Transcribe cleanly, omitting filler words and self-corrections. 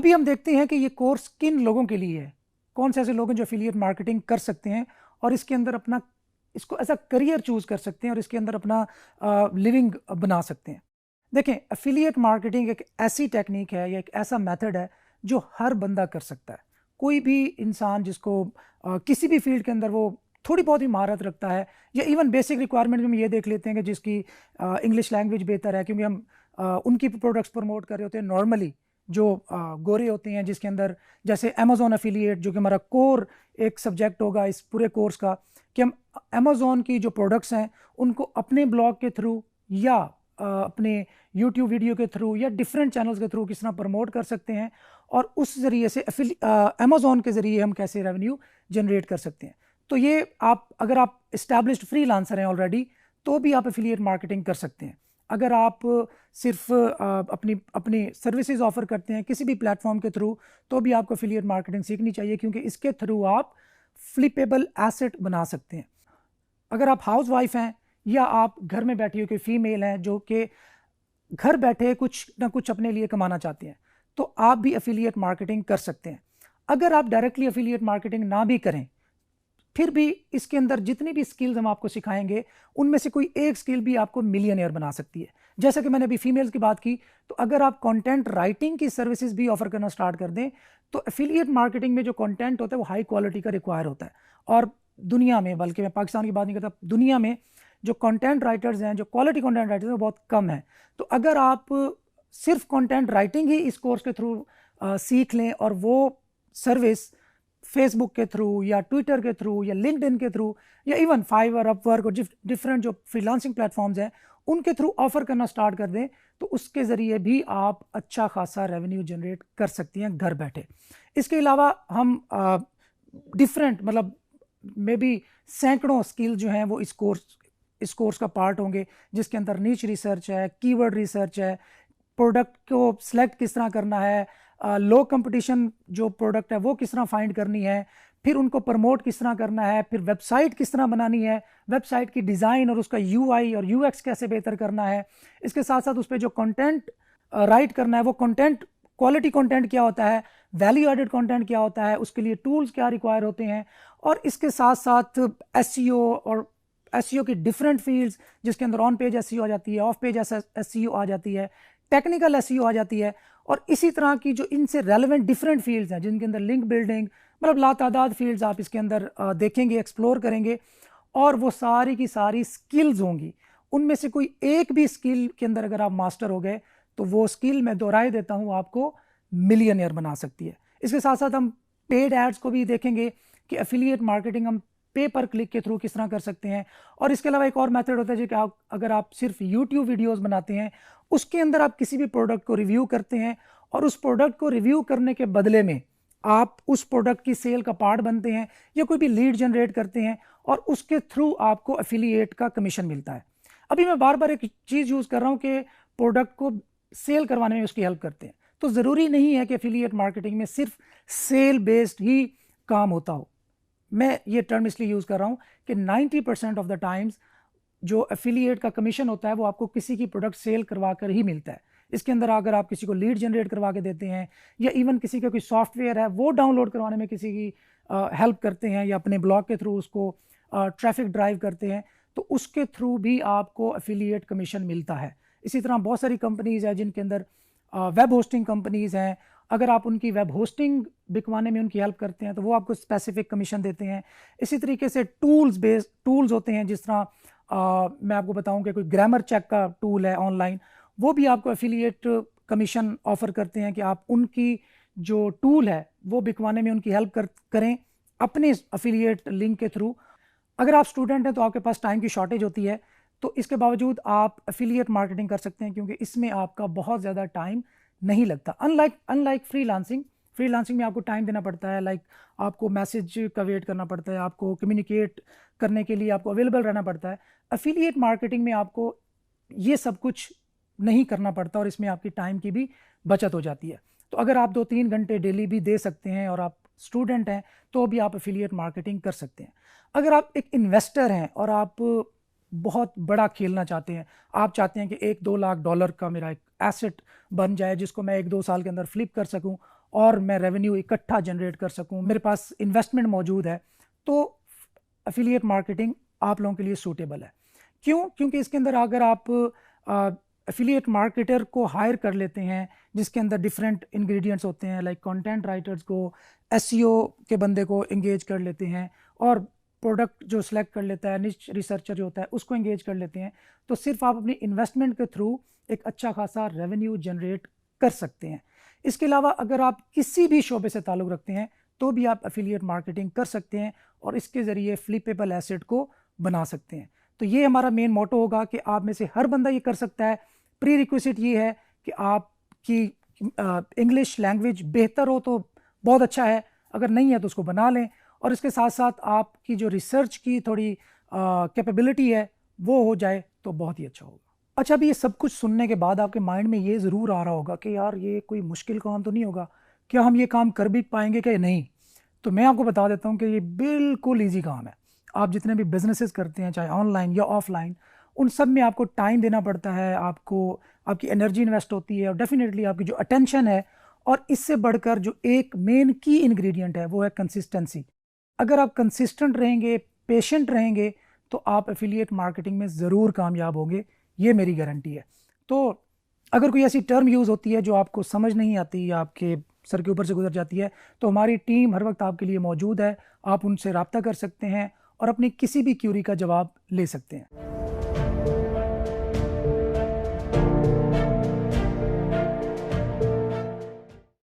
अभी हम देखते हैं कि ये कोर्स किन लोगों के लिए है, कौन से ऐसे लोग हैं जो एफिलिएट मार्केटिंग कर सकते हैं और इसके अंदर अपना इसको ऐसा करियर चूज कर सकते हैं और इसके अंदर अपना लिविंग बना सकते हैं। देखें, एफिलिएट मार्केटिंग एक ऐसी टेक्निक है या एक ऐसा मेथड है जो हर बंदा कर सकता है। कोई भी इंसान जिसको किसी भी फील्ड के अंदर वो थोड़ी बहुत ही महारत रखता है, या इवन बेसिक रिक्वायरमेंट में हम ये देख लेते हैं कि जिसकी इंग्लिश लैंग्वेज बेहतर है, क्योंकि हम उनकी प्रोडक्ट्स प्रमोट कर रहे होते हैं। नॉर्मली जो गोरे होते हैं, जिसके अंदर जैसे अमेजोन एफिलिएट, जो कि हमारा कोर एक सब्जेक्ट होगा इस पूरे कोर्स का, कि हम अमेजोन की जो प्रोडक्ट्स हैं उनको अपने ब्लॉग के थ्रू या अपने यूट्यूब वीडियो के थ्रू या डिफरेंट चैनल्स के थ्रू किस तरह प्रमोट कर सकते हैं, और उस ज़रिए से अमेजोन के ज़रिए हम कैसे रेवेन्यू जनरेट कर सकते हैं। तो ये अगर आप इस्टेब्लिश्ड फ्रीलांसर हैं ऑलरेडी, तो भी आप एफिलिएट मार्केटिंग कर सकते हैं। अगर आप सिर्फ अपनी सर्विसेज ऑफर करते हैं किसी भी प्लेटफॉर्म के थ्रू, तो भी आपको एफिलिएट मार्केटिंग सीखनी चाहिए, क्योंकि इसके थ्रू आप फ्लिपेबल एसेट बना सकते हैं। अगर आप हाउस वाइफ हैं या आप घर में बैठी हुई कोई फीमेल हैं जो कि घर बैठे कुछ ना कुछ अपने लिए कमाना चाहते हैं, तो आप भी एफिलिएट मार्केटिंग कर सकते हैं। अगर आप डायरेक्टली एफिलिएट मार्केटिंग ना भी करें, फिर भी इसके अंदर जितनी भी स्किल्स हम आपको सिखाएंगे, उनमें से कोई एक स्किल भी आपको मिलियनियर बना सकती है। जैसा कि मैंने अभी फीमेल्स की बात की, तो अगर आप कंटेंट राइटिंग की सर्विसेज भी ऑफर करना स्टार्ट कर दें, तो एफिलिएट मार्केटिंग में जो कंटेंट होता है वो हाई क्वालिटी का रिक्वायर होता है। और दुनिया में, बल्कि मैं पाकिस्तान की बात नहीं करता, दुनिया में जो कंटेंट राइटर्स हैं, जो क्वालिटी कंटेंट राइटर्स हैं, वो बहुत कम है। तो अगर आप सिर्फ कंटेंट राइटिंग ही इस कोर्स के थ्रू सीख लें और वो सर्विस फेसबुक के थ्रू या ट्विटर के थ्रू या लिंक्डइन के थ्रू या इवन फाइवर, अपवर्क और डिफरेंट जो फ्रीलांसिंग प्लेटफॉर्म्स हैं उनके थ्रू ऑफर करना स्टार्ट कर दें, तो उसके ज़रिए भी आप अच्छा खासा रेवेन्यू जनरेट कर सकती हैं घर बैठे। इसके अलावा हम डिफरेंट मतलब मे बी सैकड़ों स्किल जो हैं वो इस कोर्स का पार्ट होंगे, जिसके अंदर नीच रिसर्च है, कीवर्ड रिसर्च है, प्रोडक्ट को सिलेक्ट किस तरह करना है, लो कंपटीशन जो प्रोडक्ट है वो किस तरह फाइंड करनी है, फिर उनको प्रमोट किस तरह करना है, फिर वेबसाइट किस तरह बनानी है, वेबसाइट की डिज़ाइन और उसका यूआई और यूएक्स कैसे बेहतर करना है। इसके साथ साथ उस पर जो कंटेंट राइट करना है, वो कंटेंट क्वालिटी कंटेंट क्या होता है, वैल्यू एडेड कंटेंट क्या होता है, उसके लिए टूल्स क्या रिक्वायर होते हैं। और इसके साथ साथ एसईओ और एसईओ की डिफरेंट फील्ड्स, जिसके अंदर ऑन पेज एसईओ आ जाती है, ऑफ पेज एसईओ आ जाती है, टेक्निकल एसईओ आ जाती है, और इसी तरह की जो इनसे रेलेवेंट डिफरेंट फील्ड्स हैं जिनके अंदर लिंक बिल्डिंग, मतलब लातादाद फील्ड्स आप इसके अंदर देखेंगे, एक्सप्लोर करेंगे, और वो सारी की सारी स्किल्स होंगी। उनमें से कोई एक भी स्किल के अंदर अगर आप मास्टर हो गए, तो वो स्किल, मैं दोहराए देता हूँ, आपको मिलियनियर बना सकती है। इसके साथ साथ हम पेड एड्स को भी देखेंगे कि एफिलिएट मार्केटिंग हम पे पर क्लिक के थ्रू किस तरह कर सकते हैं। और इसके अलावा एक और मेथड होता है जो कि अगर आप सिर्फ यूट्यूब वीडियोस बनाते हैं, उसके अंदर आप किसी भी प्रोडक्ट को रिव्यू करते हैं, और उस प्रोडक्ट को रिव्यू करने के बदले में आप उस प्रोडक्ट की सेल का पार्ट बनते हैं या कोई भी लीड जनरेट करते हैं, और उसके थ्रू आपको एफिलिएट का कमीशन मिलता है। अभी मैं बार बार एक चीज़ यूज़ कर रहा हूँ कि प्रोडक्ट को सेल करवाने में उसकी हेल्प करते हैं, तो ज़रूरी नहीं है कि एफिलिएट मार्केटिंग में सिर्फ सेल बेस्ड ही काम होता हो। मैं ये टर्म इसलिए यूज़ कर रहा हूँ कि 90% ऑफ द टाइम्स जो एफिलिएट का कमीशन होता है वो आपको किसी की प्रोडक्ट सेल करवा कर ही मिलता है। इसके अंदर अगर आप किसी को लीड जनरेट करवा के देते हैं, या इवन किसी का कोई सॉफ्टवेयर है वो डाउनलोड करवाने में किसी की हेल्प करते हैं, या अपने ब्लॉग के थ्रू उसको ट्रैफिक ड्राइव करते हैं, तो उसके थ्रू भी आपको एफिलिएट कमीशन मिलता है। इसी तरह बहुत सारी कंपनीज़ हैं जिनके अंदर वेब होस्टिंग कंपनीज़ हैं, अगर आप उनकी वेब होस्टिंग बिकवाने में उनकी हेल्प करते हैं तो वो आपको स्पेसिफिक कमीशन देते हैं। इसी तरीके से टूल्स होते हैं, जिस तरह मैं आपको बताऊं कि कोई ग्रामर चेक का टूल है ऑनलाइन, वो भी आपको एफिलिएट कमीशन ऑफर करते हैं कि आप उनकी जो टूल है वो बिकवाने में उनकी हेल्प करें अपने एफिलिएट लिंक के थ्रू। अगर आप स्टूडेंट हैं तो आपके पास टाइम की शॉर्टेज होती है, तो इसके बावजूद आप एफिलिएट मार्केटिंग कर सकते हैं, क्योंकि इसमें आपका बहुत ज़्यादा टाइम नहीं लगता। अनलाइक फ्रीलांसिंग में आपको टाइम देना पड़ता है, आपको मैसेज का वेट करना पड़ता है, आपको कम्युनिकेट करने के लिए आपको अवेलेबल रहना पड़ता है। एफिलिएट मार्केटिंग में आपको ये सब कुछ नहीं करना पड़ता, और इसमें आपकी टाइम की भी बचत हो जाती है। तो अगर आप 2-3 घंटे डेली भी दे सकते हैं और आप स्टूडेंट हैं, तो भी आप एफिलिएट मार्केटिंग कर सकते हैं। अगर आप एक इन्वेस्टर हैं और आप बहुत बड़ा खेलना चाहते हैं, आप चाहते हैं कि $1-2 लाख का मेरा एक एसेट बन जाए जिसको मैं 1-2 साल के अंदर फ्लिप कर सकूं और मैं रेवेन्यू इकट्ठा जनरेट कर सकूं, मेरे पास इन्वेस्टमेंट मौजूद है, तो एफिलिएट मार्केटिंग आप लोगों के लिए सूटेबल है। क्यों? क्योंकि इसके अंदर अगर आप एफिलिएट मार्केटर को हायर कर लेते हैं जिसके अंदर डिफरेंट इंग्रेडिएंट्स होते हैं, लाइक कंटेंट राइटर्स को, एसईओ के बंदे को एंगेज कर लेते हैं, और प्रोडक्ट जो सिलेक्ट कर लेता है, निच रिसर्चर जो होता है उसको एंगेज कर लेते हैं, तो सिर्फ आप अपनी इन्वेस्टमेंट के थ्रू एक अच्छा खासा रेवेन्यू जनरेट कर सकते हैं। इसके अलावा अगर आप किसी भी शोबे से ताल्लुक़ रखते हैं तो भी आप एफिलिएट मार्केटिंग कर सकते हैं और इसके ज़रिए फ्लिपेबल एसेट को बना सकते हैं। तो ये हमारा मेन मोटो होगा कि आप में से हर बंदा ये कर सकता है। प्री रिक्विजिट ये है कि आपकी इंग्लिश लैंग्वेज बेहतर हो तो बहुत अच्छा है, अगर नहीं है तो उसको बना लें, और इसके साथ साथ आपकी जो रिसर्च की थोड़ी कैपेबिलिटी है वो हो जाए तो बहुत ही अच्छा होगा। अच्छा, अभी ये सब कुछ सुनने के बाद आपके माइंड में ये ज़रूर आ रहा होगा कि यार ये कोई मुश्किल काम तो नहीं होगा, क्या हम ये काम कर भी पाएंगे कि नहीं? तो मैं आपको बता देता हूँ कि ये बिल्कुल ईजी काम है। आप जितने भी बिजनेसेस करते हैं, चाहे ऑनलाइन या ऑफलाइन, उन सब में आपको टाइम देना पड़ता है, आपको आपकी एनर्जी इन्वेस्ट होती है, और डेफिनेटली आपकी जो अटेंशन है, और इससे बढ़कर जो एक मेन की इंग्रेडिएंट है वो है कंसिस्टेंसी। अगर आप कंसिस्टेंट रहेंगे, पेशेंट रहेंगे, तो आप एफिलिएट मार्केटिंग में ज़रूर कामयाब होंगे, ये मेरी गारंटी है। तो अगर कोई ऐसी टर्म यूज़ होती है जो आपको समझ नहीं आती या आपके सर के ऊपर से गुजर जाती है, तो हमारी टीम हर वक्त आपके लिए मौजूद है। आप उनसे रब्ता कर सकते हैं और अपनी किसी भी क्यूरी का जवाब ले सकते हैं।